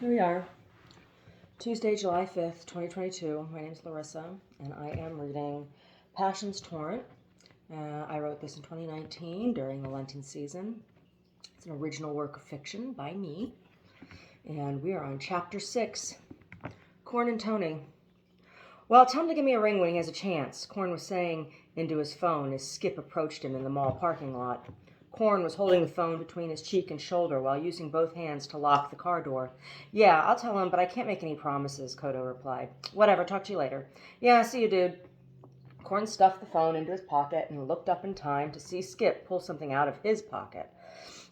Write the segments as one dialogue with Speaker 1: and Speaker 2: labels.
Speaker 1: Here we are, Tuesday, July 5th, 2022. My name is Larissa, and I am reading Passion's Torrent. I wrote this in 2019 during the Lenten season. It's an original work of fiction by me, and we are on Chapter 6, Corn and Tony. Well, tell him to give me a ring when he has a chance, Corn was saying into his phone as Skip approached him in the mall parking lot. Corn was holding the phone between his cheek and shoulder while using both hands to lock the car door. Yeah, I'll tell him, but I can't make any promises, Kodo replied. Whatever, talk to you later. Yeah, see you, dude. Corn stuffed the phone into his pocket and looked up in time to see Skip pull something out of his pocket.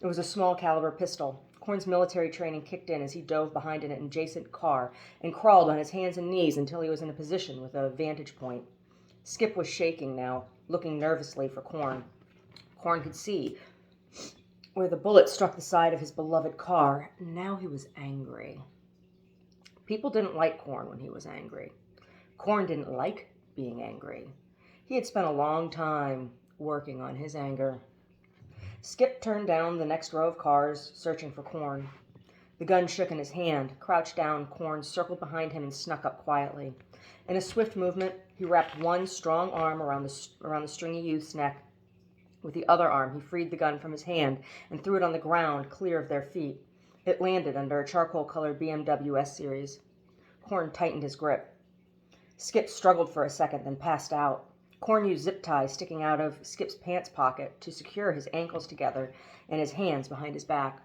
Speaker 1: It was a small caliber pistol. Corn's military training kicked in as he dove behind an adjacent car and crawled on his hands and knees until he was in a position with a vantage point. Skip was shaking now, looking nervously for Corn. Corn could see where the bullet struck the side of his beloved car. Now he was angry. People didn't like Corn when he was angry. Corn didn't like being angry. He had spent a long time working on his anger. Skip turned down the next row of cars, searching for Corn. The gun shook in his hand. Crouched down, Corn circled behind him and snuck up quietly. In a swift movement, he wrapped one strong arm around the stringy youth's neck. With the other arm, he freed the gun from his hand and threw it on the ground, clear of their feet. It landed under a charcoal-colored BMW S-Series. Corn tightened his grip. Skip struggled for a second, then passed out. Corn used zip ties sticking out of Skip's pants pocket to secure his ankles together and his hands behind his back.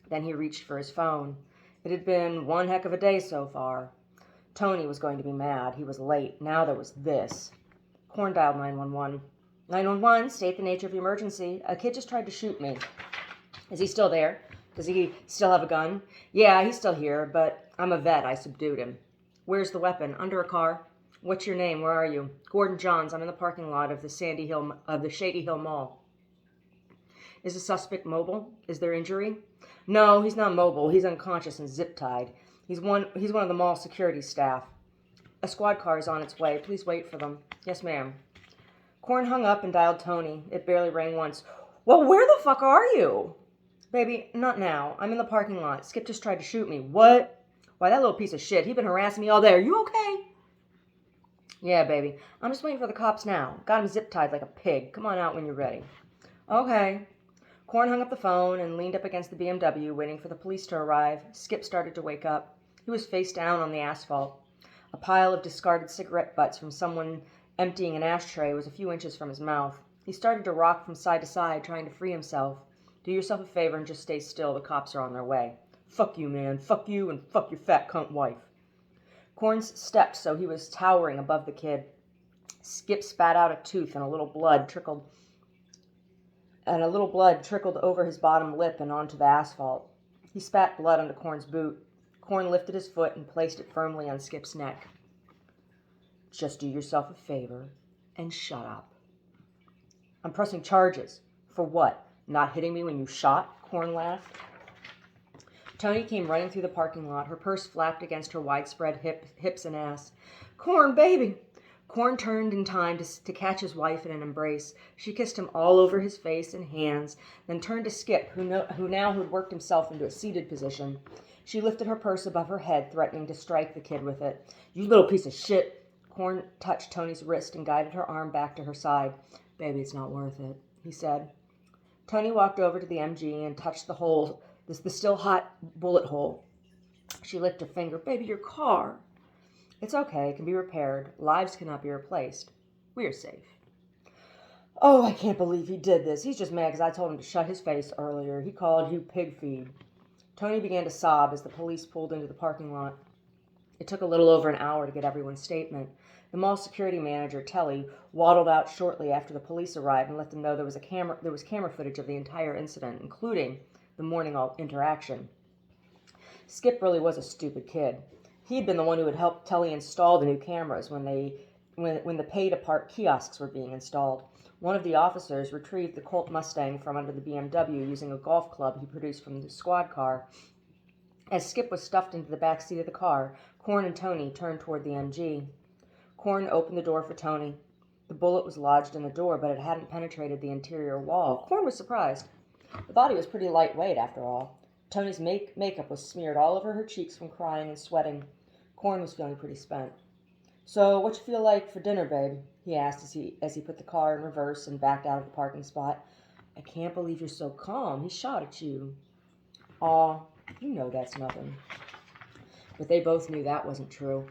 Speaker 1: Then he reached for his phone. It had been one heck of a day so far. Tony was going to be mad. He was late. Now there was this. Corn dialed 911. 911, state the nature of the emergency. A kid just tried to shoot me. Is he still there? Does he still have a gun? Yeah, he's still here, but I'm a vet. I subdued him. Where's the weapon? Under a car. What's your name? Where are you? Gordon Johns. I'm in the parking lot of the Shady Hill Mall. Is the suspect mobile? Is there injury? No, he's not mobile. He's unconscious and zip-tied. He's one of the mall security staff. A squad car is on its way. Please wait for them. Yes, ma'am. Corn hung up and dialed Tony. It barely rang once. Well, where the fuck are you? Baby, not now. I'm in the parking lot. Skip just tried to shoot me. What? Why, that little piece of shit. He's been harassing me all day. Are you okay? Yeah, baby. I'm just waiting for the cops now. Got him zip-tied like a pig. Come on out when you're ready. Okay. Corn hung up the phone and leaned up against the BMW, waiting for the police to arrive. Skip started to wake up. He was face down on the asphalt. A pile of discarded cigarette butts from someone emptying an ashtray was a few inches from his mouth. He started to rock from side to side, trying to free himself. Do yourself a favor and just stay still. The cops are on their way. Fuck you, man. Fuck you and fuck your fat cunt wife. Corn stepped so he was towering above the kid. Skip spat out a tooth and a little blood trickled over his bottom lip and onto the asphalt. He spat blood onto Corn's boot. Corn lifted his foot and placed it firmly on Skip's neck. Just do yourself a favor and shut up. I'm pressing charges. For what? Not hitting me when you shot? Corn laughed. Tony came running through the parking lot. Her purse flapped against her widespread hips and ass. Corn, baby! Corn turned in time to catch his wife in an embrace. She kissed him all over his face and hands, then turned to Skip, who now had worked himself into a seated position. She lifted her purse above her head, threatening to strike the kid with it. You little piece of shit! Corn touched Tony's wrist and guided her arm back to her side. Baby, it's not worth it, he said. Tony walked over to the MG and touched the hole, the still hot bullet hole. She licked her finger. Baby, your car. It's okay. It can be repaired. Lives cannot be replaced. We're safe. Oh, I can't believe he did this. He's just mad because I told him to shut his face earlier. He called you pig feed. Tony began to sob as the police pulled into the parking lot. It took a little over an hour to get everyone's statement. The mall security manager, Telly, waddled out shortly after the police arrived and let them know there was camera footage of the entire incident, including the morning interaction. Skip really was a stupid kid. He'd been the one who had helped Telly install the new cameras when the pay-to-park kiosks were being installed. One of the officers retrieved the Colt Mustang from under the BMW using a golf club he produced from the squad car. As Skip was stuffed into the back seat of the car, Corn and Tony turned toward the MG. Corn opened the door for Tony. The bullet was lodged in the door, but it hadn't penetrated the interior wall. Corn was surprised. The body was pretty lightweight, after all. Tony's makeup was smeared all over her cheeks from crying and sweating. Corn was feeling pretty spent. "So, what you feel like for dinner, babe?" he asked as he put the car in reverse and backed out of the parking spot. "I can't believe you're so calm. He shot at you." "Aw, you know that's nothing." But they both knew that wasn't true.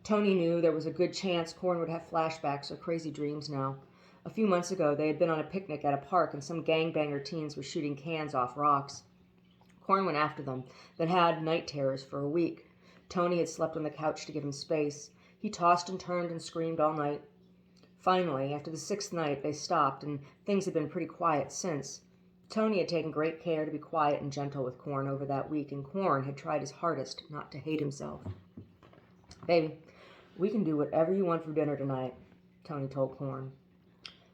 Speaker 1: Tony knew there was a good chance Corn would have flashbacks or crazy dreams now. A few months ago, they had been on a picnic at a park and some gangbanger teens were shooting cans off rocks. Corn went after them, then had night terrors for a week. Tony had slept on the couch to give him space. He tossed and turned and screamed all night. Finally, after the sixth night, they stopped, and things had been pretty quiet since. Tony had taken great care to be quiet and gentle with Corn over that week, and Corn had tried his hardest not to hate himself. "Baby, we can do whatever you want for dinner tonight," Tony told Corn.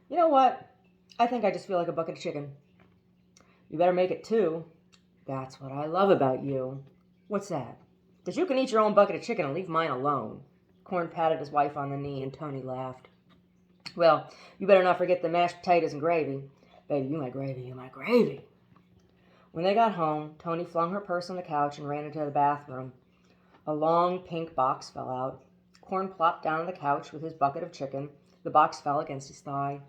Speaker 1: "You know what? I think I just feel like a bucket of chicken." "You better make it two." "That's what I love about you." "What's that?" "That you can eat your own bucket of chicken and leave mine alone." Corn patted his wife on the knee, and Tony laughed. "Well, you better not forget the mashed potatoes and gravy." "Baby, you my gravy, you my gravy." When they got home, Tony flung her purse on the couch and ran into the bathroom. A long pink box fell out. Corn plopped down on the couch with his bucket of chicken. The box fell against his thigh.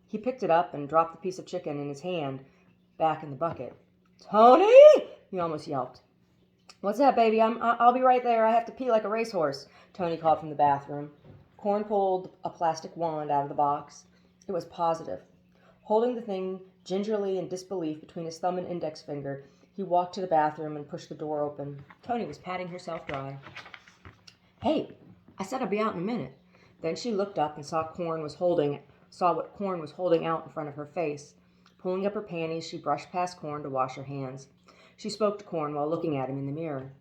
Speaker 1: He picked it up and dropped the piece of chicken in his hand back in the bucket. "Tony!" he almost yelped. "What's that, baby? I'll be right there. I have to pee like a racehorse," Tony called from the bathroom. Corn pulled a plastic wand out of the box. It was positive. Holding the thing gingerly in disbelief between his thumb and index finger, he walked to the bathroom and pushed the door open. Tony was patting herself dry. "Hey, I said I'd be out in a minute." Then she looked up and saw what Corn was holding out in front of her face. Pulling up her panties, she brushed past Corn to wash her hands. She spoke to Corn while looking at him in the mirror.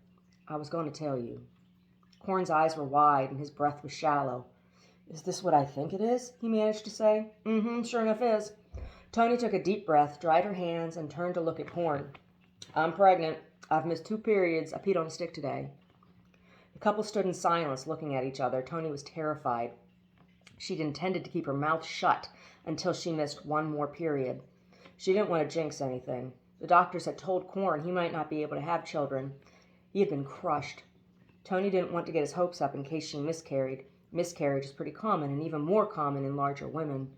Speaker 1: "I was going to tell you." Corn's eyes were wide and his breath was shallow. "Is this what I think it is?" he managed to say. Sure enough is." Tony took a deep breath, dried her hands, and turned to look at Corn. "I'm pregnant. I've missed 2 periods. I peed on a stick today." The couple stood in silence, looking at each other. Tony was terrified. She'd intended to keep her mouth shut until she missed 1 more period. She didn't want to jinx anything. The doctors had told Corn he might not be able to have children. He had been crushed. Tony didn't want to get his hopes up in case she miscarried. Miscarriage is pretty common, and even more common in larger women.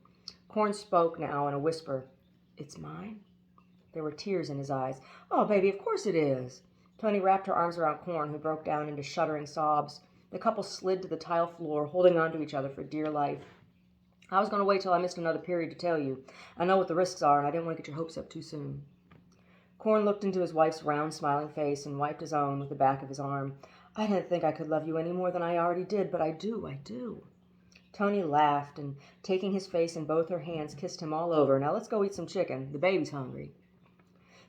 Speaker 1: Corn spoke now in a whisper. "It's mine?" There were tears in his eyes. "Oh, baby, of course it is." Tony wrapped her arms around Corn, who broke down into shuddering sobs. The couple slid to the tile floor, holding on to each other for dear life. "I was going to wait till I missed another period to tell you. I know what the risks are, and I didn't want to get your hopes up too soon." Corn looked into his wife's round, smiling face and wiped his own with the back of his arm. "I didn't think I could love you any more than I already did, but I do. Tony laughed and, taking his face in both her hands, kissed him all over. "Now let's go eat some chicken. The baby's hungry."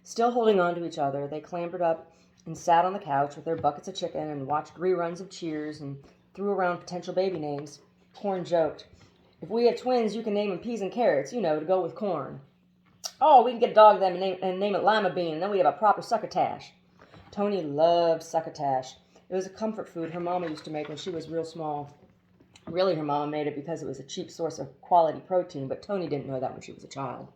Speaker 1: Still holding on to each other, they clambered up and sat on the couch with their buckets of chicken and watched reruns of Cheers and threw around potential baby names. Corn joked, "If we have twins, you can name them Peas and Carrots, to go with corn." "Oh, we can get a dog then and name it Lima Bean, and then we'd have a proper succotash." Tony loved succotash. It was a comfort food her mama used to make when she was real small. Really, her mama made it because it was a cheap source of quality protein, but Tony didn't know that when she was a child.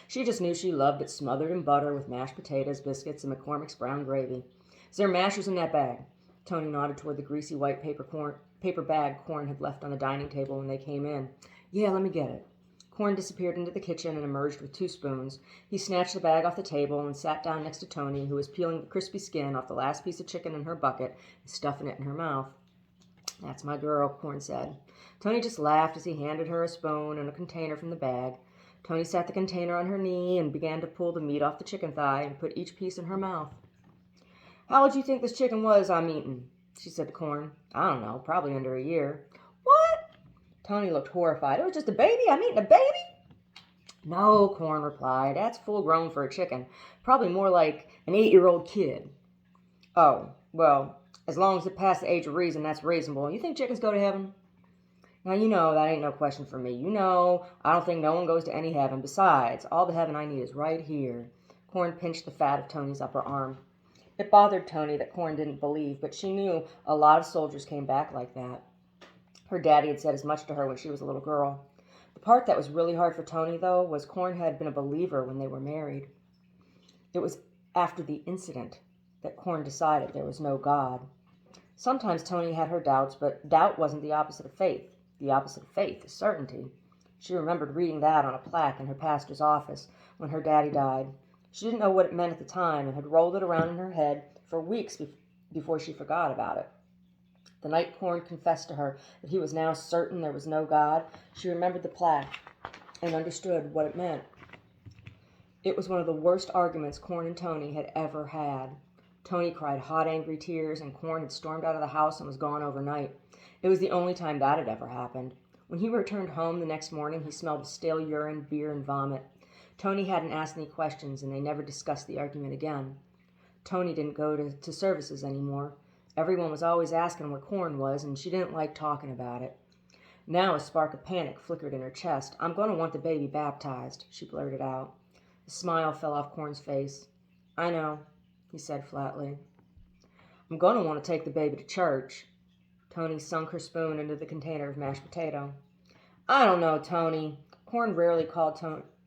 Speaker 1: She just knew she loved it smothered in butter with mashed potatoes, biscuits, and McCormick's brown gravy. "Is there mashers in that bag?" Tony nodded toward the greasy white paper bag Corn had left on the dining table when they came in. "Yeah, let me get it." Corn disappeared into the kitchen and emerged with 2 spoons. He snatched the bag off the table and sat down next to Tony, who was peeling the crispy skin off the last piece of chicken in her bucket and stuffing it in her mouth. "That's my girl," Corn said. Tony just laughed as he handed her a spoon and a container from the bag. Tony sat the container on her knee and began to pull the meat off the chicken thigh and put each piece in her mouth. "How old do you think this chicken was I'm eating?" she said to Corn. "I don't know, probably under a year." "What?" Tony looked horrified. "It was just a baby? I'm eating a baby?" "No," Corn replied. "That's full grown for a chicken. Probably more like an 8-year-old kid." "Oh, well, as long as it passed the age of reason, that's reasonable. You think chickens go to heaven?" "Now, that ain't no question for me. I don't think no one goes to any heaven. Besides, all the heaven I need is right here." Corn pinched the fat of Tony's upper arm. It bothered Tony that Corn didn't believe, but she knew a lot of soldiers came back like that. Her daddy had said as much to her when she was a little girl. The part that was really hard for Tony, though, was Corn had been a believer when they were married. It was after the incident that Corn decided there was no God. Sometimes Tony had her doubts, but doubt wasn't the opposite of faith. The opposite of faith is certainty. She remembered reading that on a plaque in her pastor's office when her daddy died. She didn't know what it meant at the time and had rolled it around in her head for weeks before she forgot about it. The night Corn confessed to her that he was now certain there was no God, she remembered the plaque and understood what it meant. It was one of the worst arguments Corn and Tony had ever had. Tony cried hot, angry tears, and Corn had stormed out of the house and was gone overnight. It was the only time that had ever happened. When he returned home the next morning, he smelled of stale urine, beer, and vomit. Tony hadn't asked any questions, and they never discussed the argument again. Tony didn't go to services anymore. Everyone was always asking where Corn was, and she didn't like talking about it. Now a spark of panic flickered in her chest. "I'm going to want the baby baptized," she blurted out. A smile fell off Corn's face. "I know," he said flatly. "I'm going to want to take the baby to church." Tony sunk her spoon into the container of mashed potato. "I don't know, Tony." Corn rarely called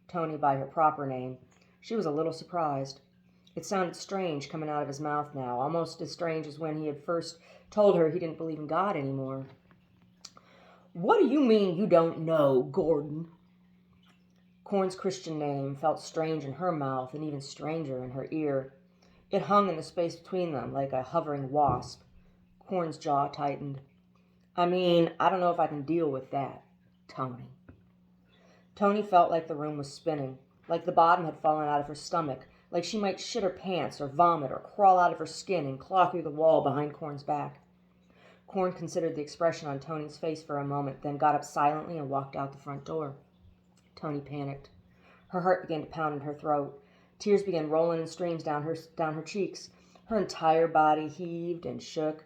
Speaker 1: Tony by her proper name. She was a little surprised. It sounded strange coming out of his mouth now, almost as strange as when he had first told her he didn't believe in God anymore. "What do you mean you don't know, Gordon?" Corn's Christian name felt strange in her mouth and even stranger in her ear. It hung in the space between them like a hovering wasp. Corn's jaw tightened. "I mean, I don't know if I can deal with that, Tony." Tony felt like the room was spinning, like the bottom had fallen out of her stomach, like she might shit her pants or vomit or crawl out of her skin and claw through the wall behind Corn's back. Corn considered the expression on Tony's face for a moment, then got up silently and walked out the front door. Tony panicked. Her heart began to pound in her throat. Tears began rolling in streams down her cheeks. Her entire body heaved and shook.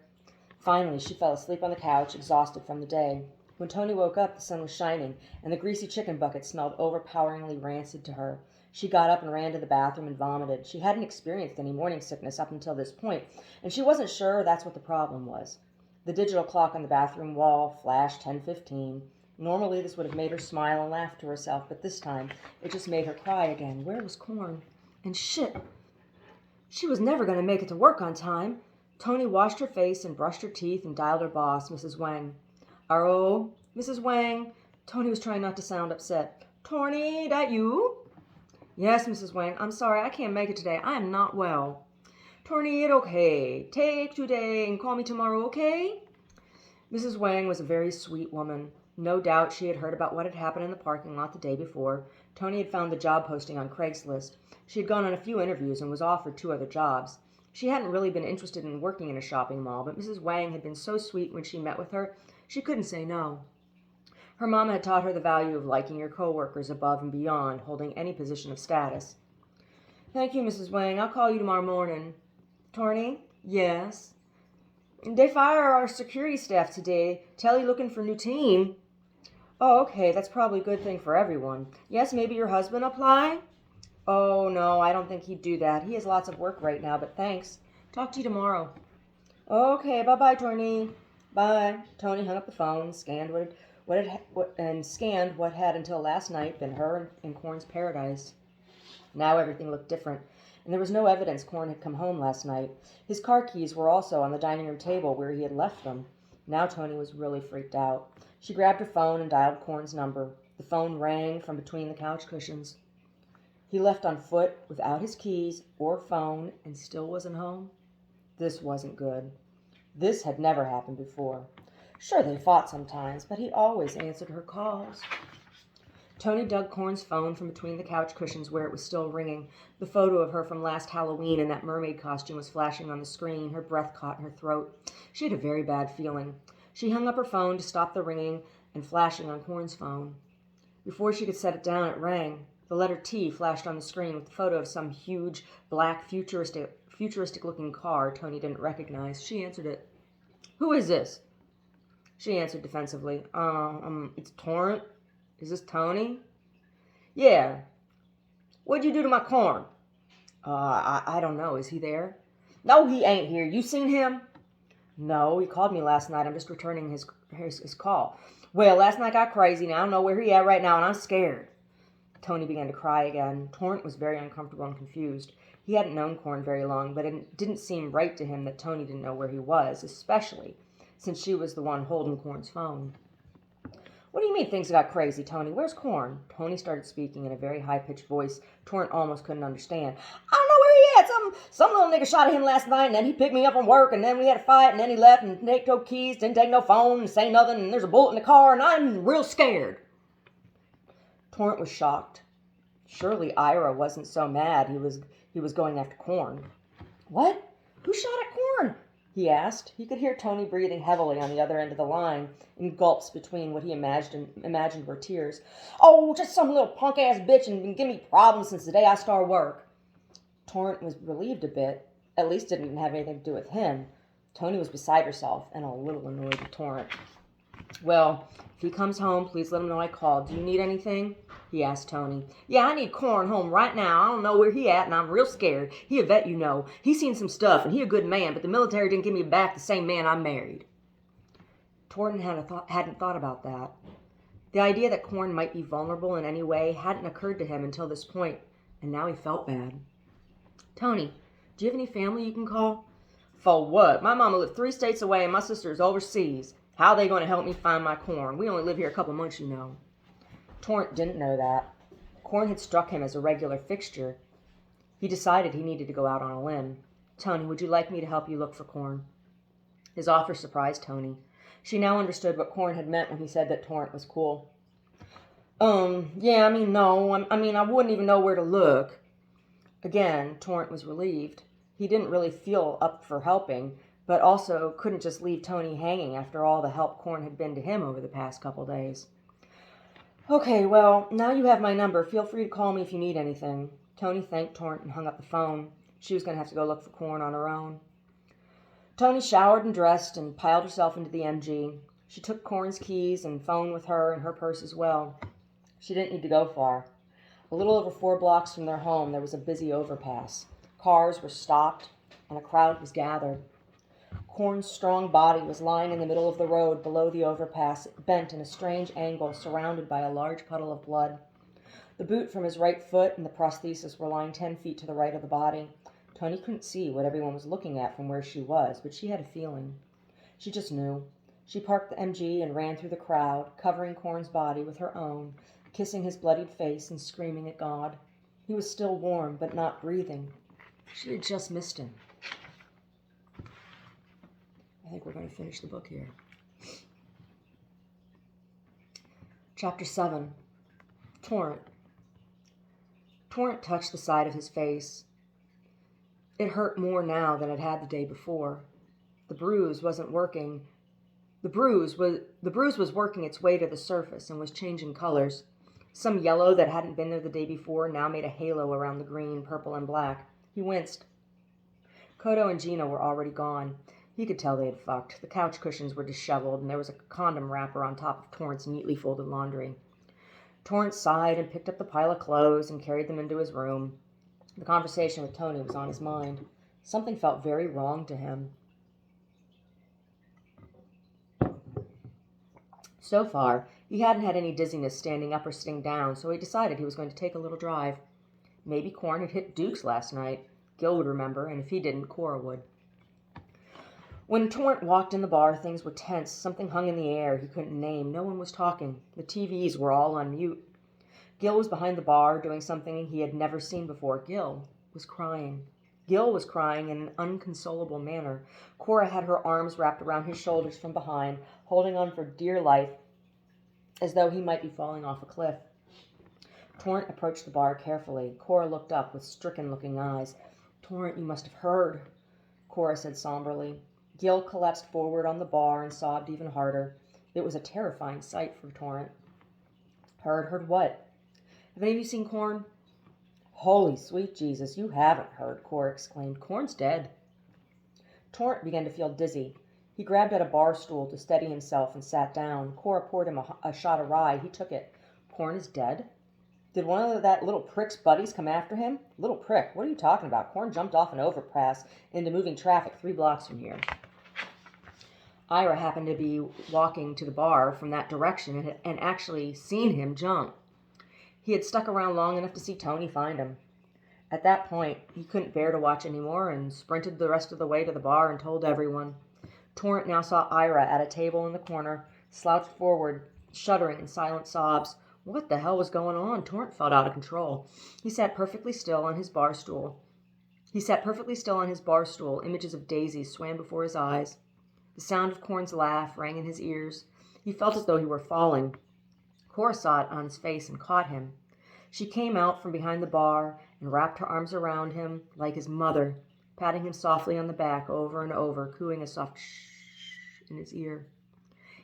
Speaker 1: Finally, she fell asleep on the couch, exhausted from the day. When Tony woke up, the sun was shining, and the greasy chicken bucket smelled overpoweringly rancid to her. She got up and ran to the bathroom and vomited. She hadn't experienced any morning sickness up until this point, and she wasn't sure that's what the problem was. The digital clock on the bathroom wall flashed 10:15. Normally, this would have made her smile and laugh to herself, but this time, it just made her cry again. Where was Corn? And shit! She was never going to make it to work on time. Tony washed her face and brushed her teeth and dialed her boss, Mrs. Wang. "Arro, Mrs. Wang." Tony was trying not to sound upset. "Torny, that you?" "Yes, Mrs. Wang. I'm sorry, I can't make it today. I am not well." "Torny, it okay. Take today and call me tomorrow, okay?" Mrs. Wang was a very sweet woman. No doubt she had heard about what had happened in the parking lot the day before. Tony had found the job posting on Craigslist. She had gone on a few interviews and was offered 2 other jobs. She hadn't really been interested in working in a shopping mall, but Mrs. Wang had been so sweet when she met with her, she couldn't say no. Her mama had taught her the value of liking your coworkers above and beyond holding any position of status. "Thank you, Mrs. Wang. I'll call you tomorrow morning." "Torny?" "Yes." "They fire our security staff today. Telly looking for new team." "Oh, okay. That's probably a good thing for everyone. Yes, maybe your husband apply?" "Oh, no, I don't think he'd do that. He has lots of work right now, but thanks. Talk to you tomorrow." "Okay, bye-bye, Tony." "Bye." Tony hung up the phone, scanned what had until last night been her and Corn's paradise. Now everything looked different, and there was no evidence Corn had come home last night. His car keys were also on the dining room table where he had left them. Now Tony was really freaked out. She grabbed her phone and dialed Corn's number. The phone rang from between the couch cushions. He left on foot, without his keys or phone, and still wasn't home? This wasn't good. This had never happened before. Sure, they fought sometimes, but he always answered her calls. Tony dug Corn's phone from between the couch cushions where it was still ringing. The photo of her from last Halloween in that mermaid costume was flashing on the screen. Her breath caught in her throat. She had a very bad feeling. She hung up her phone to stop the ringing and flashing on Corn's phone. Before she could set it down, it rang. The letter T flashed on the screen with a photo of some huge, black, futuristic-looking car Tony didn't recognize. She answered it. "Who is this?" She answered defensively. It's Torrent. Is this Tony?" "Yeah." "What'd you do to my corn?" I don't know. Is he there?" "No, he ain't here. You seen him?" "No, he called me last night. I'm just returning his call." "Well, last night got crazy, and I don't know where he at right now, and I'm scared." Tony began to cry again. Torrent was very uncomfortable and confused. He hadn't known Corn very long, but it didn't seem right to him that Tony didn't know where he was, especially since she was the one holding Corn's phone. "What do you mean things got crazy, Tony? Where's Corn?" Tony started speaking in a very high-pitched voice Torrent almost couldn't understand. "I don't know where he at. Some little nigga shot at him last night, and then he picked me up from work, and then we had a fight, and then he left, and didn't take no keys, didn't take no phone, and say nothing, and there's a bullet in the car, and I'm real scared." Torrent was shocked. Surely Ira wasn't so mad he was going after Corn. "What? Who shot at Corn?" he asked. He could hear Tony breathing heavily on the other end of the line, in gulps between what he imagined were tears. "Oh, just some little punk-ass bitch and been giving me problems since the day I started work." Torrent was relieved a bit. At least it didn't have anything to do with him. Tony was beside herself and a little annoyed with Torrent. "Well, if he comes home, please let him know I called. Do you need anything?" he asked Tony. "Yeah, I need Corn home right now. I don't know where he at, and I'm real scared. He a vet, you know. He's seen some stuff, and he a good man, but the military didn't give me back the same man I married." Torrent hadn't thought about that. The idea that Corn might be vulnerable in any way hadn't occurred to him until this point, and now he felt bad. "Tony, do you have any family you can call?" "For what? My mama lives 3 states away, and my sister is overseas. How are they going to help me find my Corn? We only live here a couple months, you know." Torrent didn't know that. Corn had struck him as a regular fixture. He decided he needed to go out on a limb. "Tony, would you like me to help you look for Corn?" His offer surprised Tony. She now understood what Corn had meant when he said that Torrent was cool. Yeah, no. I wouldn't even know where to look." Again, Torrent was relieved. He didn't really feel up for helping, but also couldn't just leave Tony hanging after all the help Corn had been to him over the past couple days. "Okay, well, now you have my number. Feel free to call me if you need anything." Tony thanked Torrent and hung up the phone. She was going to have to go look for Corn on her own. Tony showered and dressed and piled herself into the MG. She took Corn's keys and phone with her and her purse as well. She didn't need to go far. A little over 4 blocks from their home, there was a busy overpass. Cars were stopped, and a crowd was gathered. Corn's strong body was lying in the middle of the road below the overpass, bent in a strange angle, surrounded by a large puddle of blood. The boot from his right foot and the prosthesis were lying 10 feet to the right of the body. Tony couldn't see what everyone was looking at from where she was, but she had a feeling. She just knew. She parked the MG and ran through the crowd, covering Corn's body with her own, kissing his bloodied face and screaming at God. He was still warm, but not breathing. She had just missed him. I think we're going to finish the book here. Chapter 7. Torrent. Torrent touched the side of his face. It hurt more now than it had the day before. The bruise was working its way to the surface and was changing colors. Some yellow that hadn't been there the day before now made a halo around the green, purple, and black. He winced. Kodo and Gina were already gone. He could tell they had fucked. The couch cushions were disheveled, and there was a condom wrapper on top of Torrent's neatly folded laundry. Torrent sighed and picked up the pile of clothes and carried them into his room. The conversation with Tony was on his mind. Something felt very wrong to him. So far, he hadn't had any dizziness standing up or sitting down, so he decided he was going to take a little drive. Maybe Corn had hit Dukes last night. Gil would remember, and if he didn't, Cora would. When Torrent walked in the bar, things were tense. Something hung in the air he couldn't name. No one was talking. The TVs were all on mute. Gil was behind the bar, doing something he had never seen before. Gil was crying. Gil was crying in an unconsolable manner. Cora had her arms wrapped around his shoulders from behind, holding on for dear life, as though he might be falling off a cliff. Torrent approached the bar carefully. Cora looked up with stricken-looking eyes. "Torrent, you must have heard," Cora said somberly. Gil collapsed forward on the bar and sobbed even harder. It was a terrifying sight for Torrent. Heard what? Have any of you seen Corn?" "Holy sweet Jesus, you haven't heard," Cora exclaimed. "Corn's dead." Torrent began to feel dizzy. He grabbed at a bar stool to steady himself and sat down. Cora poured him a shot of rye. He took it. "Corn is dead? Did one of that little prick's buddies come after him?" "Little prick? What are you talking about? Corn jumped off an overpass into moving traffic 3 blocks from here." Ira happened to be walking to the bar from that direction and actually seen him jump. He had stuck around long enough to see Tony find him. At that point, he couldn't bear to watch anymore and sprinted the rest of the way to the bar and told everyone. Torrent now saw Ira at a table in the corner, slouched forward, shuddering in silent sobs. What the hell was going on? Torrent felt out of control. He sat perfectly still on his bar stool. Images of Daisy swam before his eyes. The sound of Corn's laugh rang in his ears. He felt as though he were falling. Cora saw it on his face and caught him. She came out from behind the bar and wrapped her arms around him like his mother, patting him softly on the back over and over, cooing a soft shh in his ear.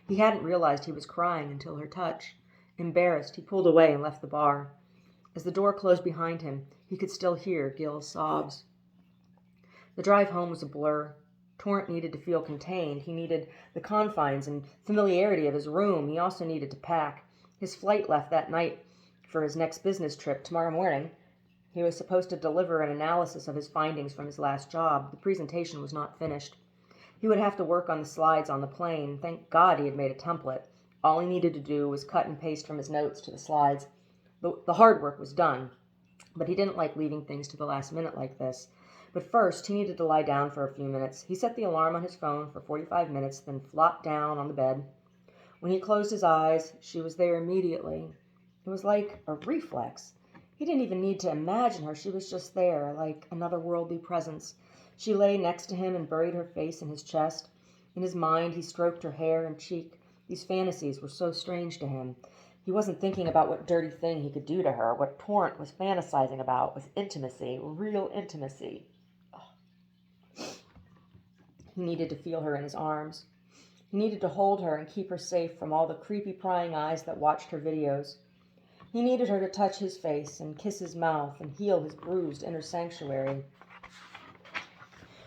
Speaker 1: He hadn't realized he was crying until her touch. Embarrassed, he pulled away and left the bar. As the door closed behind him, he could still hear Gil's sobs. The drive home was a blur. Torrent needed to feel contained. He needed the confines and familiarity of his room. He also needed to pack. His flight left that night for his next business trip. Tomorrow morning, he was supposed to deliver an analysis of his findings from his last job. The presentation was not finished. He would have to work on the slides on the plane. Thank God he had made a template. All he needed to do was cut and paste from his notes to the slides. The hard work was done, but he didn't like leaving things to the last minute like this. But first, he needed to lie down for a few minutes. He set the alarm on his phone for 45 minutes, then flopped down on the bed. When he closed his eyes, she was there immediately. It was like a reflex. He didn't even need to imagine her. She was just there, like another worldly presence. She lay next to him and buried her face in his chest. In his mind, he stroked her hair and cheek. These fantasies were so strange to him. He wasn't thinking about what dirty thing he could do to her. What Torrent was fantasizing about was intimacy, real intimacy. He needed to feel her in his arms. He needed to hold her and keep her safe from all the creepy prying eyes that watched her videos. He needed her to touch his face and kiss his mouth and heal his bruised inner sanctuary.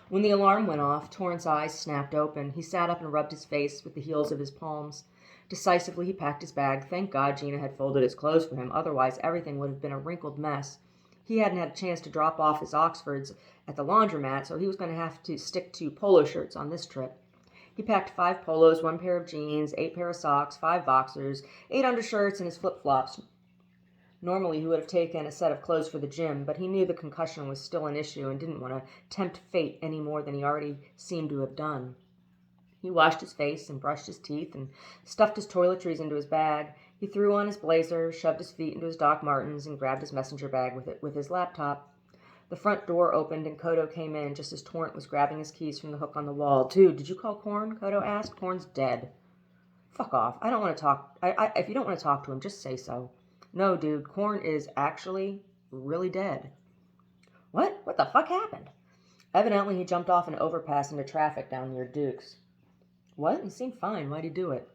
Speaker 1: When the alarm went off, Torrent's eyes snapped open. He sat up and rubbed his face with the heels of his palms. Decisively, he packed his bag. Thank God Gina had folded his clothes for him. Otherwise, everything would have been a wrinkled mess. He hadn't had a chance to drop off his Oxfords at the laundromat, so he was going to have to stick to polo shirts on this trip. He packed 5 polos, 1 pair of jeans, 8 pair of socks, 5 boxers, 8 undershirts, and his flip-flops. Normally, he would have taken a set of clothes for the gym, but he knew the concussion was still an issue and didn't want to tempt fate any more than he already seemed to have done. He washed his face and brushed his teeth and stuffed his toiletries into his bag. He threw on his blazer, shoved his feet into his Doc Martens, and grabbed his messenger bag with his laptop. The front door opened, and Kodo came in just as Torrent was grabbing his keys from the hook on the wall. "Dude, did you call Corn?" Kodo asked. "Corn's dead." "Fuck off. I don't want to talk. If you don't want to talk to him, just say so." "No, dude, Corn is actually really dead." "What? What the fuck happened?" "Evidently, he jumped off an overpass into traffic down near Duke's." "What? He seemed fine. Why'd he do it?"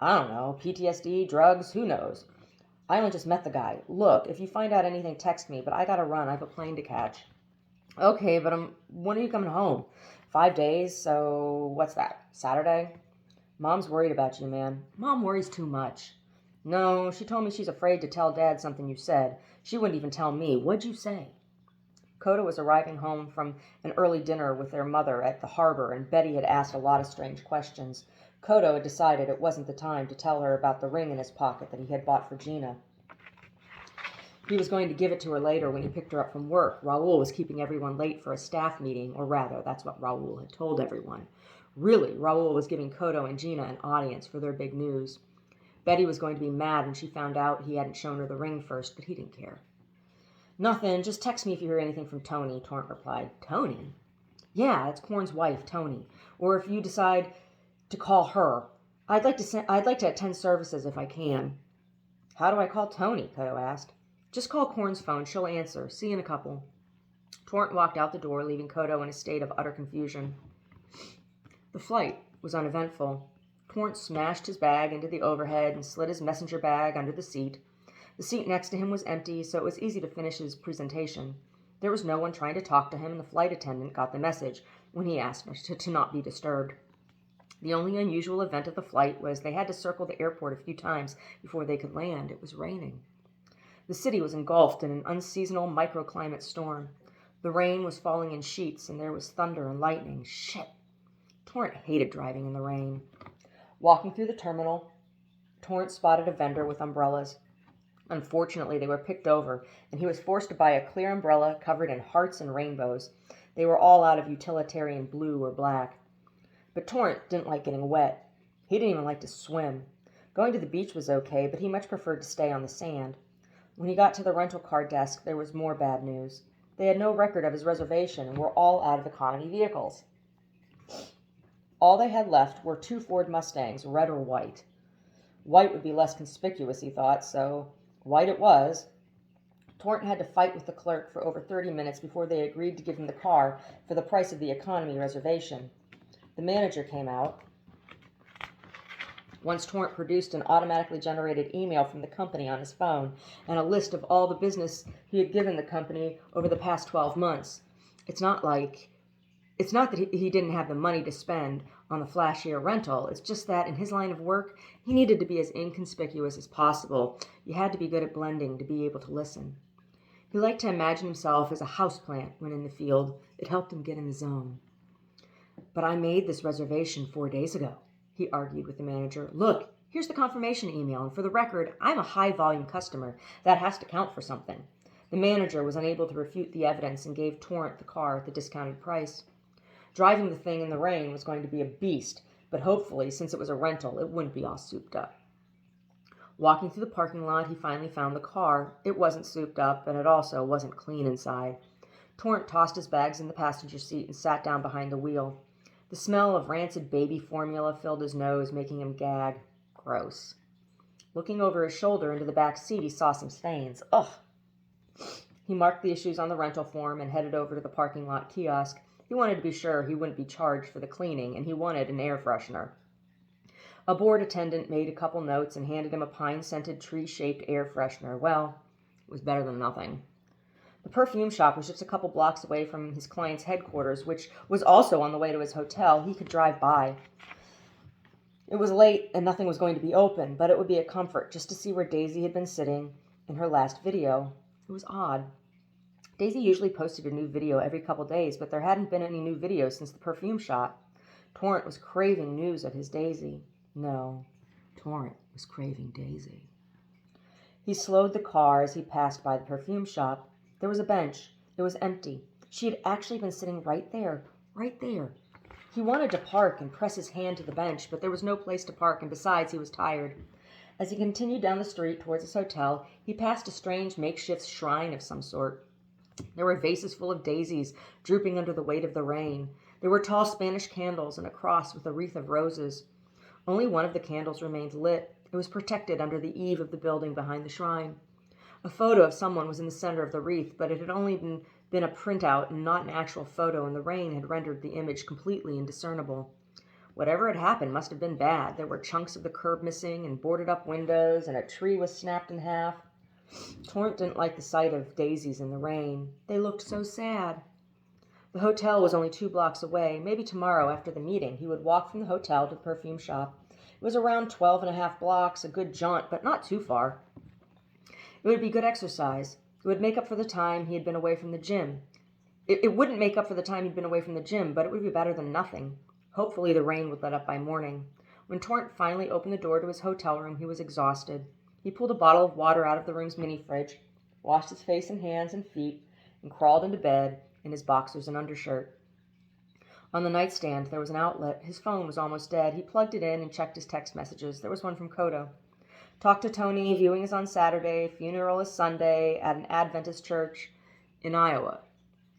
Speaker 1: "I don't know. PTSD, drugs, who knows? I only just met the guy. Look, if you find out anything, text me, but I gotta run. I have a plane to catch." "Okay, but when are you coming home?" 5 days, so what's that, Saturday?" "Mom's worried about you, man." "Mom worries too much." "No, she told me she's afraid to tell Dad something you said. She wouldn't even tell me. What'd you say?" Koda was arriving home from an early dinner with their mother at the harbor, and Betty had asked a lot of strange questions. Kodo had decided it wasn't the time to tell her about the ring in his pocket that he had bought for Gina. He was going to give it to her later when he picked her up from work. Raoul was keeping everyone late for a staff meeting, or rather, that's what Raoul had told everyone. Really, Raoul was giving Kodo and Gina an audience for their big news. Betty was going to be mad when she found out he hadn't shown her the ring first, but he didn't care. "Nothing, just text me if you hear anything from Tony," Torrent replied. "Tony?" "Yeah, it's Corn's wife, Tony. Or if you decide to call her. I'd like to attend services if I can." "How do I call Tony?" Kodo asked. "Just call Corn's phone. She'll answer. See you in a couple." Torrent walked out the door, leaving Kodo in a state of utter confusion. The flight was uneventful. Torrent smashed his bag into the overhead and slid his messenger bag under the seat. The seat next to him was empty, so it was easy to finish his presentation. There was no one trying to talk to him, and the flight attendant got the message when he asked to not be disturbed. The only unusual event of the flight was they had to circle the airport a few times before they could land. It was raining. The city was engulfed in an unseasonal microclimate storm. The rain was falling in sheets, and there was thunder and lightning. Shit! Torrent hated driving in the rain. Walking through the terminal, Torrent spotted a vendor with umbrellas. Unfortunately, they were picked over, and he was forced to buy a clear umbrella covered in hearts and rainbows. They were all out of utilitarian blue or black. But Torrent didn't like getting wet. He didn't even like to swim. Going to the beach was okay, but he much preferred to stay on the sand. When he got to the rental car desk, there was more bad news. They had no record of his reservation and were all out of economy vehicles. All they had left were 2 Ford Mustangs, red or white. White would be less conspicuous, he thought, so white it was. Torrent had to fight with the clerk for over 30 minutes before they agreed to give him the car for the price of the economy reservation. The manager came out. Once Torrent produced an automatically generated email from the company on his phone and a list of all the business he had given the company over the past 12 months. It's not that he didn't have the money to spend on the flashier rental. It's just that in his line of work, he needed to be as inconspicuous as possible. You had to be good at blending to be able to listen. He liked to imagine himself as a houseplant when in the field. It helped him get in the zone. "But I made this reservation 4 days ago," he argued with the manager. "Look, here's the confirmation email, and for the record, I'm a high-volume customer. That has to count for something." The manager was unable to refute the evidence and gave Torrent the car at the discounted price. Driving the thing in the rain was going to be a beast, but hopefully, since it was a rental, it wouldn't be all souped up. Walking through the parking lot, he finally found the car. It wasn't souped up, and it also wasn't clean inside. Torrent tossed his bags in the passenger seat and sat down behind the wheel. The smell of rancid baby formula filled his nose, making him gag. Gross. Looking over his shoulder into the back seat, he saw some stains. Ugh! He marked the issues on the rental form and headed over to the parking lot kiosk. He wanted to be sure he wouldn't be charged for the cleaning, and he wanted an air freshener. A board attendant made a couple notes and handed him a pine-scented, tree-shaped air freshener. Well, it was better than nothing. The perfume shop was just a couple blocks away from his client's headquarters, which was also on the way to his hotel. He could drive by. It was late, and nothing was going to be open, but it would be a comfort just to see where Daisy had been sitting in her last video. It was odd. Daisy usually posted a new video every couple days, but there hadn't been any new videos since the perfume shop. Torrent was craving news of his Daisy. No, Torrent was craving Daisy. He slowed the car as he passed by the perfume shop. There was a bench. It was empty. She had actually been sitting right there. He wanted to park and press his hand to the bench, but there was no place to park, and besides, he was tired. As he continued down the street towards his hotel, he passed a strange makeshift shrine of some sort. There were vases full of daisies drooping under the weight of the rain. There were tall Spanish candles and a cross with a wreath of roses. Only one of the candles remained lit. It was protected under the eave of the building behind the shrine. A photo of someone was in the center of the wreath, but it had only been a printout and not an actual photo, and the rain had rendered the image completely indiscernible. Whatever had happened must have been bad. There were chunks of the curb missing and boarded-up windows, and a tree was snapped in half. Torrent didn't like the sight of daisies in the rain. They looked so sad. The hotel was only 2 blocks away. Maybe tomorrow, after the meeting, he would walk from the hotel to the perfume shop. It was around 12.5 blocks, a good jaunt, but not too far. It would be good exercise. It would make up for the time he had been away from the gym. It wouldn't make up for the time he'd been away from the gym, but it would be better than nothing. Hopefully the rain would let up by morning. When Torrent finally opened the door to his hotel room, he was exhausted. He pulled a bottle of water out of the room's mini-fridge, washed his face and hands and feet, and crawled into bed in his boxers and undershirt. On the nightstand, there was an outlet. His phone was almost dead. He plugged it in and checked his text messages. There was one from Kodo. "Talk to Tony. Viewing is on Saturday. Funeral is Sunday at an Adventist church in Iowa.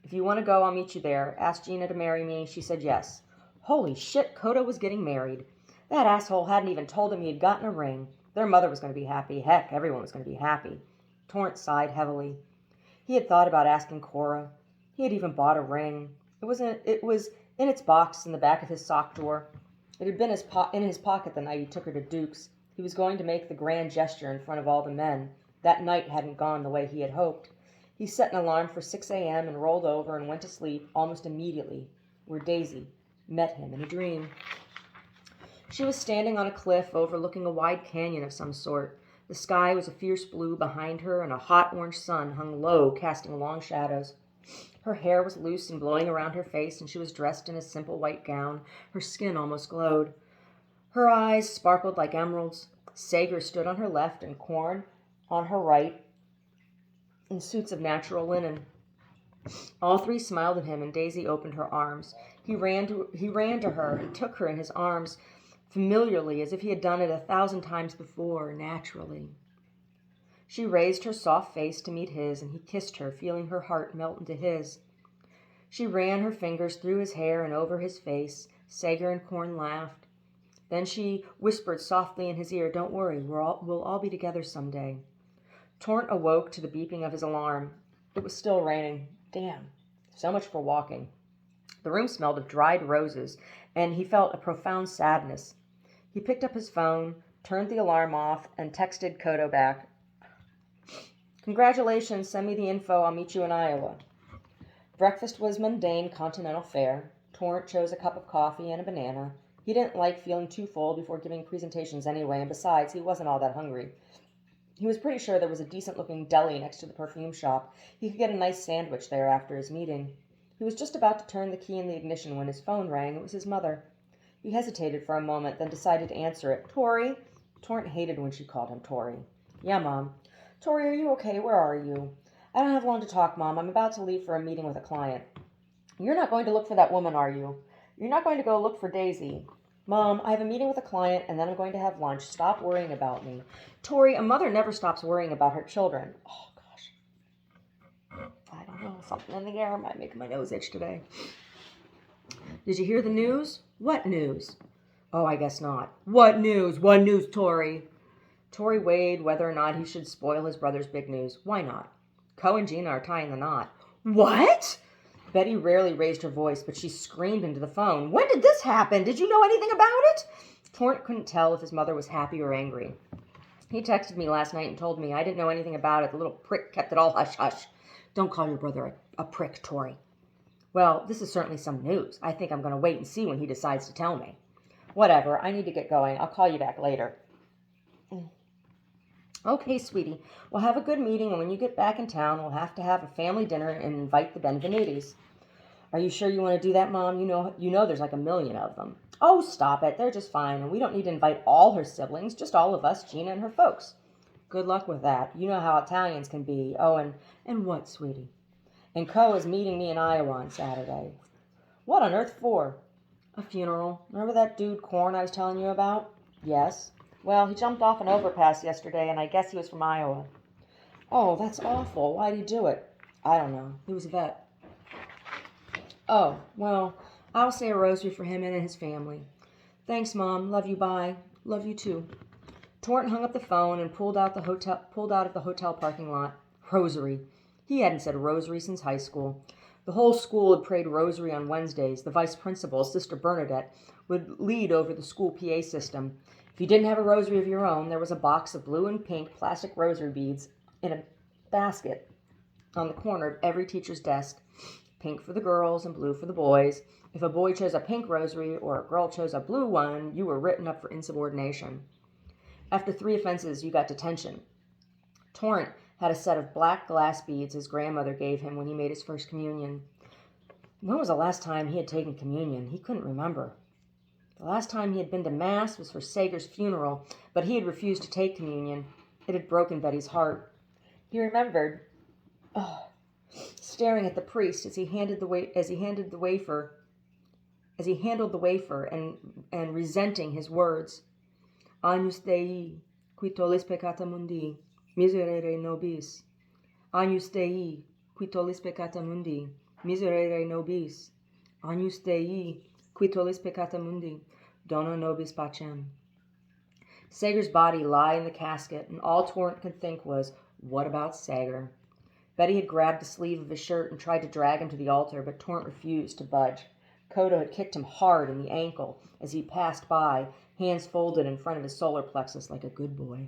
Speaker 1: If you want to go, I'll meet you there. Asked Gina to marry me. She said yes." Holy shit, Kodo was getting married. That asshole hadn't even told him he had gotten a ring. Their mother was going to be happy. Heck, everyone was going to be happy. Torrent sighed heavily. He had thought about asking Cora. He had even bought a ring. It was in its box in the back of his sock drawer. It had been in his pocket the night he took her to Duke's. He was going to make the grand gesture in front of all the men. That night hadn't gone the way he had hoped. He set an alarm for 6 a.m. and rolled over and went to sleep almost immediately, where Daisy met him in a dream. She was standing on a cliff overlooking a wide canyon of some sort. The sky was a fierce blue behind her, and a hot orange sun hung low, casting long shadows. Her hair was loose and blowing around her face, and she was dressed in a simple white gown. Her skin almost glowed. Her eyes sparkled like emeralds. Sager stood on her left, and Corn on her right, in suits of natural linen. All three smiled at him, and Daisy opened her arms. He ran to her and took her in his arms familiarly, as if he had done it 1,000 times before, naturally. She raised her soft face to meet his, and he kissed her, feeling her heart melt into his. She ran her fingers through his hair and over his face. Sager and Korn laughed. Then she whispered softly in his ear, "Don't worry, we'll all be together someday." Torrent awoke to the beeping of his alarm. It was still raining. Damn, so much for walking. The room smelled of dried roses, and he felt a profound sadness. He picked up his phone, turned the alarm off, and texted Kodo back. "Congratulations, send me the info, I'll meet you in Iowa." Breakfast was mundane continental fare. Torrent chose a cup of coffee and a banana. He didn't like feeling too full before giving presentations anyway, and besides, he wasn't all that hungry. He was pretty sure there was a decent-looking deli next to the perfume shop. He could get a nice sandwich there after his meeting. He was just about to turn the key in the ignition when his phone rang. It was his mother. He hesitated for a moment, then decided to answer it. "Tori?" Torrent hated when she called him Tori. "Yeah, Mom." "Tori, are you okay? Where are you?" "I don't have long to talk, Mom. I'm about to leave for a meeting with a client." "You're not going to look for that woman, are you? You're not going to go look for Daisy?" "Mom, I have a meeting with a client, and then I'm going to have lunch. Stop worrying about me." "Tori, a mother never stops worrying about her children." Oh, gosh. I don't know. Something in the air might make my nose itch today. "Did you hear the news?" "What news?" "Oh, I guess not." "What news? What news, Tori?" Tori weighed whether or not he should spoil his brother's big news. Why not? Co and Gina are tying the knot. "What?" Betty rarely raised her voice, but she screamed into the phone. "When did this happen? Did you know anything about it?" Torrent couldn't tell if his mother was happy or angry. "He texted me last night and told me I didn't know anything about it. The little prick kept it all hush-hush." "Don't call your brother a prick, Tori." "Well, this is certainly some news. I think I'm going to wait and see when he decides to tell me." "Whatever. I need to get going. I'll call you back later." "Okay, sweetie. We'll have a good meeting, and when you get back in town, we'll have to have a family dinner and invite the Benvenutis." "Are you sure you want to do that, Mom? You know there's like a million of them." "Oh, stop it. They're just fine, and we don't need to invite all her siblings, just all of us, Gina and her folks." "Good luck with that. You know how Italians can be." "Oh, and what, sweetie?" "And Co is meeting me in Iowa on Saturday." "What on earth for?" "A funeral. Remember that dude Korn I was telling you about?" "Yes." "Well, he jumped off an overpass yesterday, and I guess he was from Iowa." "Oh, that's awful. Why'd he do it?" "I don't know. He was a vet." "Oh, well, I'll say a rosary for him and his family." "Thanks, Mom. Love you. Bye." "Love you too." Torrent hung up the phone and pulled out of the hotel parking lot. Rosary. He hadn't said rosary since high school. The whole school had prayed rosary on Wednesdays. The vice principal, Sister Bernadette, would lead over the school PA system. If you didn't have a rosary of your own, there was a box of blue and pink plastic rosary beads in a basket on the corner of every teacher's desk. Pink for the girls and blue for the boys. If a boy chose a pink rosary or a girl chose a blue one, you were written up for insubordination. After 3 offenses, you got detention. Torrent had a set of black glass beads his grandmother gave him when he made his first communion. When was the last time he had taken communion? He couldn't remember. The last time he had been to Mass was for Sager's funeral, but he had refused to take communion. It had broken Betty's heart. He remembered staring at the priest as he handled the wafer and resenting his words. "Agnus Dei, qui tollis peccata mundi, miserere nobis. Agnus Dei, qui tollis peccata mundi, miserere nobis. Agnus Dei, qui tollis peccata mundi, dona nobis pacem." Sager's body lay in the casket, and all Torrent could think was, what about Sager? Betty had grabbed the sleeve of his shirt and tried to drag him to the altar, but Torrent refused to budge. Kodo had kicked him hard in the ankle as he passed by, hands folded in front of his solar plexus like a good boy.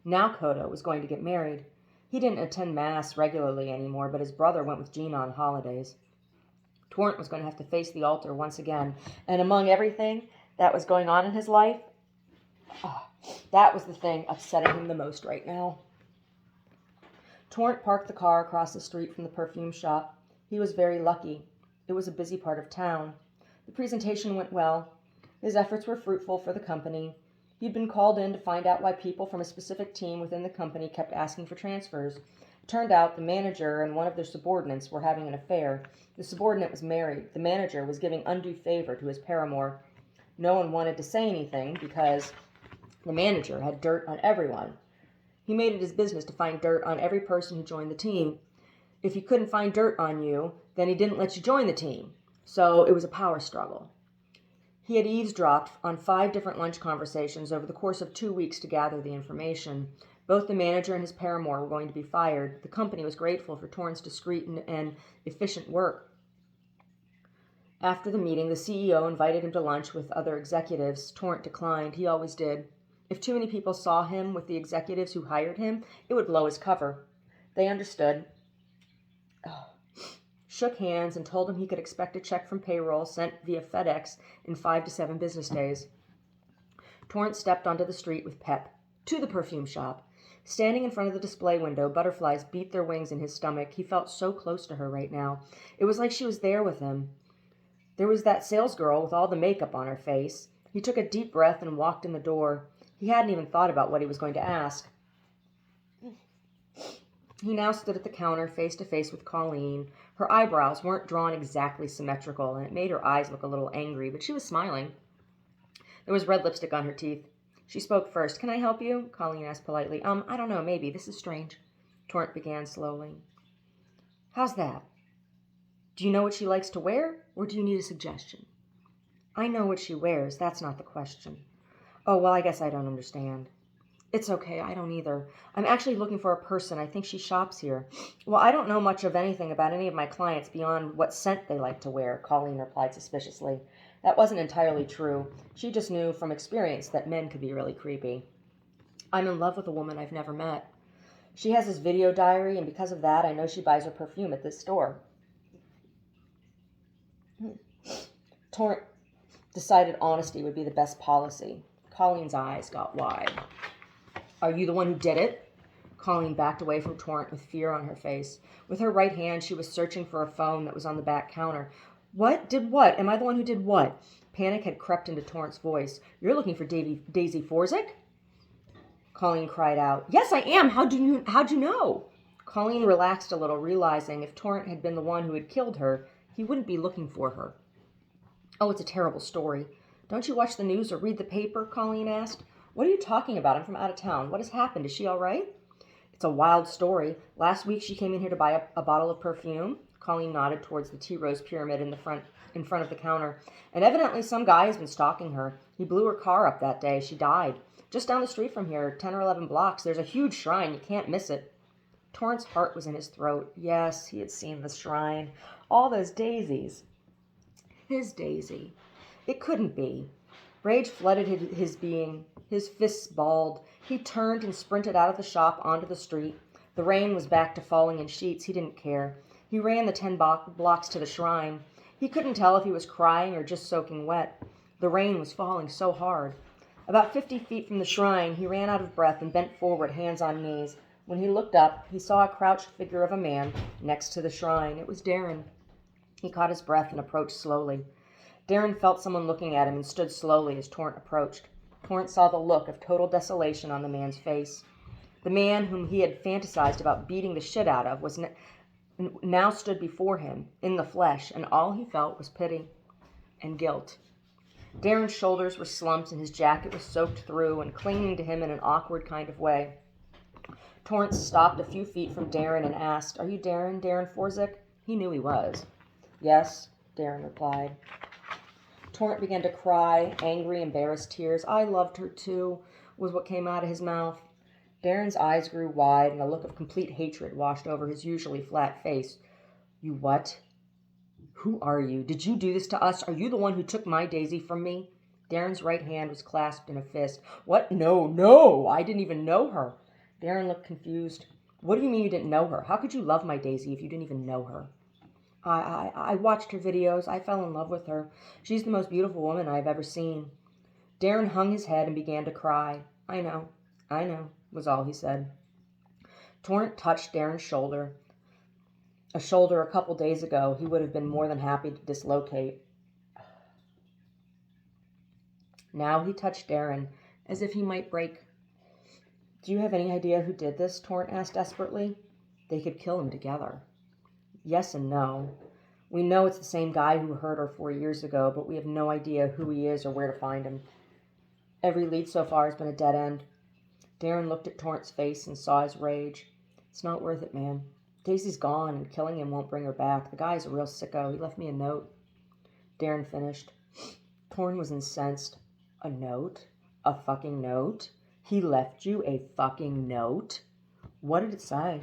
Speaker 1: Now Kodo was going to get married. He didn't attend Mass regularly anymore, but his brother went with Gina on holidays. Torrent was going to have to face the altar once again, and among everything that was going on in his life, that was the thing upsetting him the most right now. Torrent parked the car across the street from the perfume shop. He was very lucky. It was a busy part of town. The presentation went well. His efforts were fruitful for the company. He'd been called in to find out why people from a specific team within the company kept asking for transfers. It turned out the manager and one of their subordinates were having an affair. The subordinate was married. The manager was giving undue favor to his paramour. No one wanted to say anything because the manager had dirt on everyone. He made it his business to find dirt on every person who joined the team. If he couldn't find dirt on you, then he didn't let you join the team. So it was a power struggle. He had eavesdropped on 5 different lunch conversations over the course of 2 weeks to gather the information. Both the manager and his paramour were going to be fired. The company was grateful for Torrent's discreet and efficient work. After the meeting, the CEO invited him to lunch with other executives. Torrent declined. He always did. If too many people saw him with the executives who hired him, it would blow his cover. They understood. Shook hands and told him he could expect a check from payroll sent via FedEx in 5 to 7 business days. Torrent stepped onto the street with pep, to the perfume shop. Standing in front of the display window, butterflies beat their wings in his stomach. He felt so close to her right now. It was like she was there with him. There was that salesgirl with all the makeup on her face. He took a deep breath and walked in the door. He hadn't even thought about what he was going to ask. He now stood at the counter face to face with Colleen. Her eyebrows weren't drawn exactly symmetrical, and it made her eyes look a little angry, but she was smiling. There was red lipstick on her teeth. She spoke first. "Can I help you?" Colleen asked politely. I don't know, maybe. This is strange." Torrent began slowly. "How's that? Do you know what she likes to wear, or do you need a suggestion?" "I know what she wears. That's not the question." "Oh, well, I guess I don't understand." "It's okay, I don't either. I'm actually looking for a person. I think she shops here." "Well, I don't know much of anything about any of my clients beyond what scent they like to wear," Colleen replied suspiciously. That wasn't entirely true. She just knew from experience that men could be really creepy. "I'm in love with a woman I've never met. She has this video diary, and because of that, I know she buys her perfume at this store." Torrent decided honesty would be the best policy. Colleen's eyes got wide. "Are you the one who did it?" Colleen backed away from Torrent with fear on her face. With her right hand, she was searching for a phone that was on the back counter. "What? Did what? Am I the one who did what?" Panic had crept into Torrent's voice. "You're looking for Daisy Forzik?" Colleen cried out. "Yes, I am. How'd you know?" Colleen relaxed a little, realizing if Torrent had been the one who had killed her, he wouldn't be looking for her. "Oh, it's a terrible story. Don't you watch the news or read the paper?" Colleen asked. "What are you talking about? I'm from out of town. What has happened? Is she all right?" "It's a wild story. Last week she came in here to buy a bottle of perfume." Colleen nodded towards the tea rose pyramid in front of the counter. "And evidently some guy has been stalking her. He blew her car up that day. She died. Just down the street from here, 10 or 11 blocks, there's a huge shrine. You can't miss it." Torrent's heart was in his throat. Yes, he had seen the shrine. All those daisies. His Daisy. It couldn't be. Rage flooded his being. His fists balled. He turned and sprinted out of the shop onto the street. The rain was back to falling in sheets. He didn't care. He ran the 10 blocks to the shrine. He couldn't tell if he was crying or just soaking wet. The rain was falling so hard. About 50 feet from the shrine, he ran out of breath and bent forward, hands on knees. When he looked up, he saw a crouched figure of a man next to the shrine. It was Darren. He caught his breath and approached slowly. Darren felt someone looking at him and stood slowly as Torrent approached. Torrent saw the look of total desolation on the man's face. The man whom he had fantasized about beating the shit out of was now stood before him, in the flesh, and all he felt was pity and guilt. Darren's shoulders were slumped and his jacket was soaked through and clinging to him in an awkward kind of way. Torrent stopped a few feet from Darren and asked, "Are you Darren Forzik?" He knew he was. "Yes," Darren replied. Torrent began to cry, angry, embarrassed tears. "I loved her too," was what came out of his mouth. Darren's eyes grew wide and a look of complete hatred washed over his usually flat face. "You what? Who are you? Did you do this to us? Are you the one who took my Daisy from me?" Darren's right hand was clasped in a fist. "What? No, I didn't even know her." Darren looked confused. "What do you mean you didn't know her? How could you love my Daisy if you didn't even know her?" I watched her videos. I fell in love with her. She's the most beautiful woman I've ever seen." Darren hung his head and began to cry. I know, was all he said. Torrent touched Darren's shoulder. A shoulder a couple days ago he would have been more than happy to dislocate. Now he touched Darren, as if he might break. Do you have any idea who did this? Torrent asked desperately. They could kill him together. Yes and no. We know it's the same guy who hurt her 4 years ago, but we have no idea who he is or where to find him. Every lead so far has been a dead end. Darren looked at Torrent's face and saw his rage. It's not worth it, man. Daisy's gone, and killing him won't bring her back. The guy's a real sicko. He left me a note. Darren finished. Torrent was incensed. A note? A fucking note? He left you a fucking note? What did it say?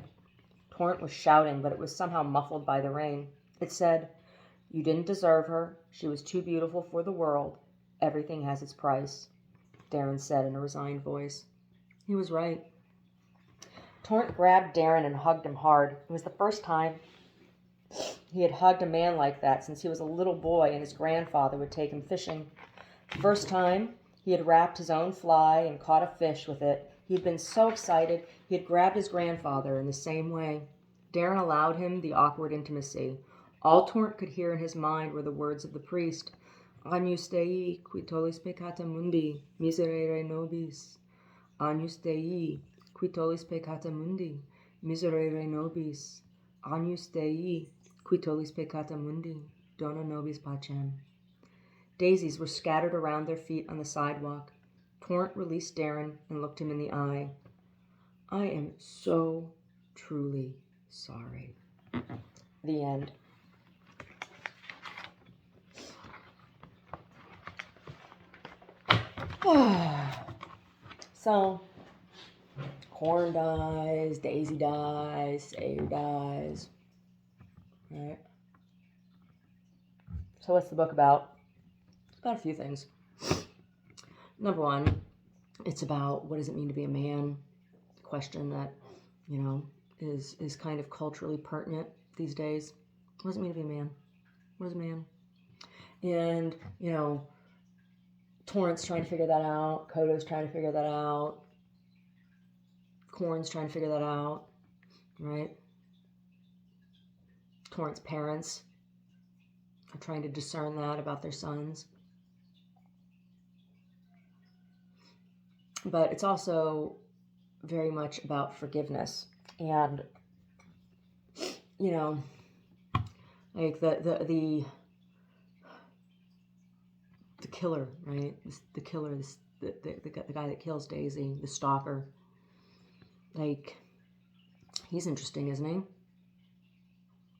Speaker 1: Torrent was shouting, but it was somehow muffled by the rain. It said, "You didn't deserve her. She was too beautiful for the world. Everything has its price," Darren said in a resigned voice. He was right. Torrent grabbed Darren and hugged him hard. It was the first time he had hugged a man like that since he was a little boy and his grandfather would take him fishing. The first time he had wrapped his own fly and caught a fish with it. He had been so excited he had grabbed his grandfather in the same way. Darren allowed him the awkward intimacy. All Torrent could hear in his mind were the words of the priest. Agnus Dei, qui tollis peccata mundi, miserere nobis. Agnus Dei, qui tollis peccata mundi, miserere nobis. Agnus Dei, qui tollis peccata mundi, dona nobis pacem. Daisies were scattered around their feet on the sidewalk. Torrent released Darren and looked him in the eye. I am so truly sorry. The end. So, Corn dies, Daisy dies, Sayre dies. Right? So what's the book about? It's about a few things. Number one, it's about what does it mean to be a man? A question that, is kind of culturally pertinent these days. What does it mean to be a man? What is a man? And, Torrent's trying to figure that out. Kodo's trying to figure that out. Corn's trying to figure that out, right? Torrent's parents are trying to discern that about their sons. But it's also very much about forgiveness. And, like the killer, right? The killer, the guy that kills Daisy, the stalker. Like, he's interesting, isn't he?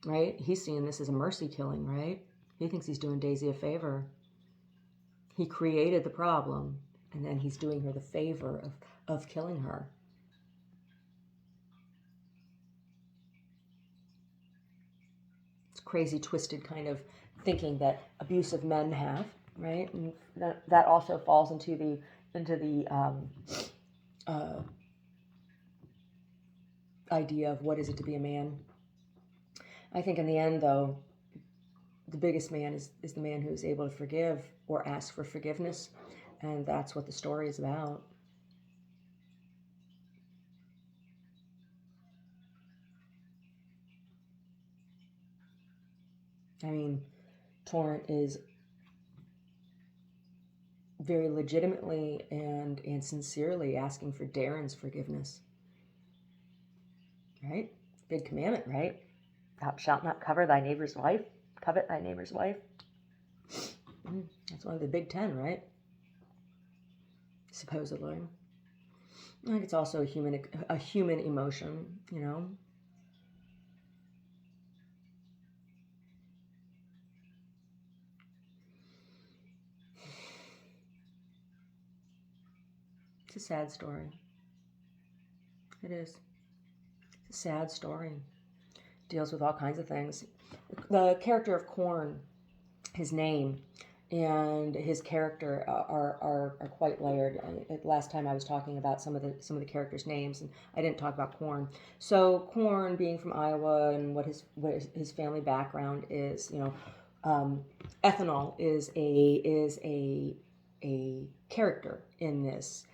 Speaker 1: Right? He's seeing this as a mercy killing, right? He thinks he's doing Daisy a favor. He created the problem, and then he's doing her the favor of killing her. It's crazy, twisted kind of thinking that abusive men have, right? And that also falls into the idea of what is it to be a man. I think in the end, though, the biggest man is the man who is able to forgive or ask for forgiveness, and that's what the story is about. I mean, Torrent is very legitimately and sincerely asking for Darren's forgiveness. Right? Big commandment, right? Thou shalt not covet thy neighbor's wife. That's one of the big 10, right? Supposedly. I think it's also a human emotion, It's a sad story. It is. It's a sad story. Deals with all kinds of things. The character of Corn, his name, and his character are quite layered. Last time I was talking about some of the characters' names, and I didn't talk about Corn. So Corn, being from Iowa, and what his family background is, Ethanol is a character in this.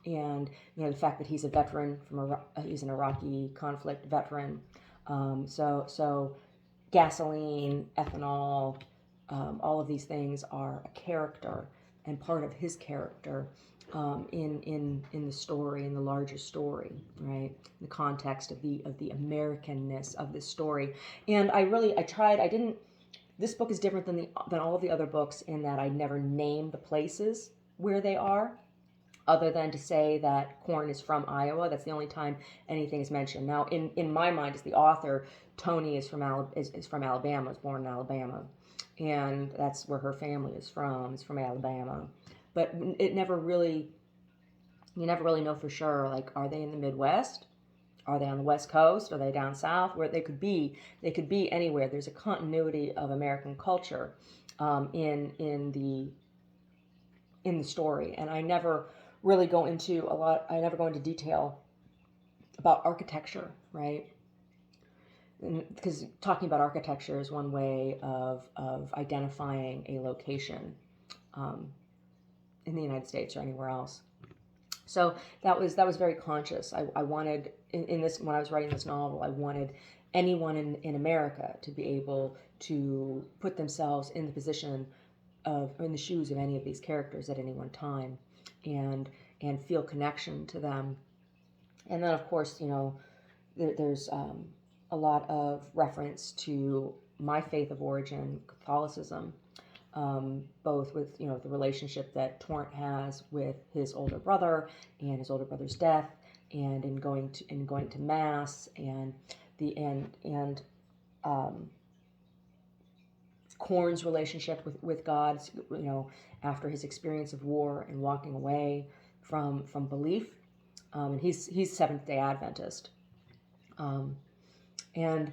Speaker 1: And the fact that he's a veteran he's an Iraqi conflict veteran. So gasoline, ethanol, all of these things are a character and part of his character in the story, in the larger story, right? The context of the Americanness of this story. And this book is different than all of the other books in that I never name the places where they are, other than to say that corn is from Iowa. That's the only time anything is mentioned. Now, in my mind, as the author, Toni is from Alabama, was born in Alabama, and that's where her family is from Alabama. But you never really know for sure, like, are they in the Midwest? Are they on the West Coast? Are they down south? Where they could be anywhere. There's a continuity of American culture in the story, and I never really go into detail about architecture, right? Because talking about architecture is one way of identifying a location in the United States or anywhere else. So that was very conscious. I wanted in this, when I was writing this novel, I wanted anyone in America to be able to put themselves in the position in the shoes of any of these characters at any one time, and feel connection to them. And then, of course, there's a lot of reference to my faith of origin, Catholicism, both with the relationship that Torrent has with his older brother and his older brother's death, and in going to mass, and Corn's relationship with God, after his experience of war and walking away from belief, and he's Seventh-day Adventist, and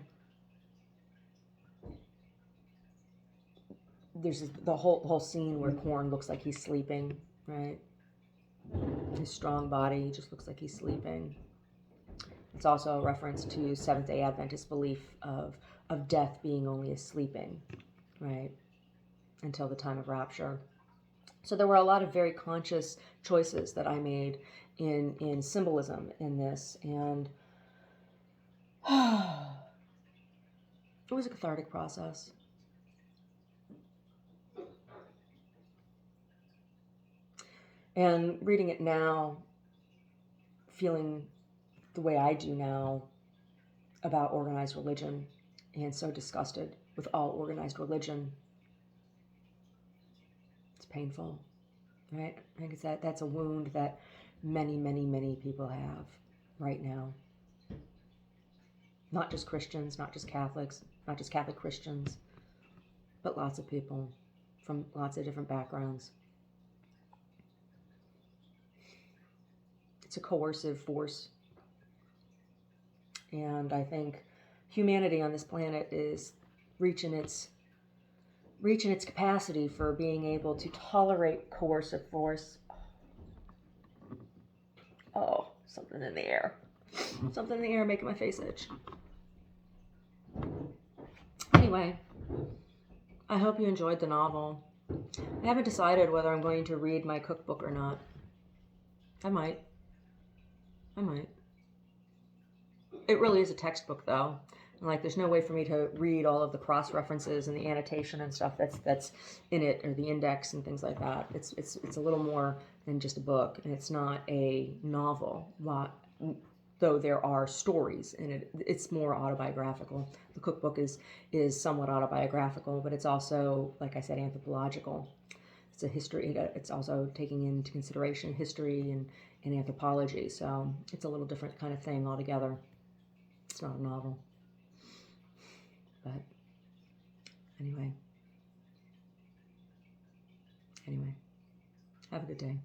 Speaker 1: there's the whole scene where Corn looks like he's sleeping, right? His strong body just looks like he's sleeping. It's also a reference to Seventh-day Adventist belief of death being only a sleeping, right, until the time of rapture. So there were a lot of very conscious choices that I made in symbolism in this, and it was a cathartic process. And reading it now, feeling the way I do now about organized religion, and so disgusted with all organized religion, it's painful, right? I think that's a wound that many, many, many people have right now. Not just Christians, not just Catholics, not just Catholic Christians, but lots of people from lots of different backgrounds. It's a coercive force. And I think humanity on this planet is reaching its capacity for being able to tolerate coercive force. Oh, something in the air. Something in the air making my face itch. Anyway, I hope you enjoyed the novel. I haven't decided whether I'm going to read my cookbook or not. I might. It really is a textbook, though. Like, there's no way for me to read all of the cross references and the annotation and stuff that's in it, or the index and things like that. It's a little more than just a book, and it's not a novel. Though there are stories in it, it's more autobiographical. The cookbook is somewhat autobiographical, but it's also, like I said, anthropological. It's a history. It's also taking into consideration history and anthropology. So it's a little different kind of thing altogether. It's not a novel. But anyway, have a good day.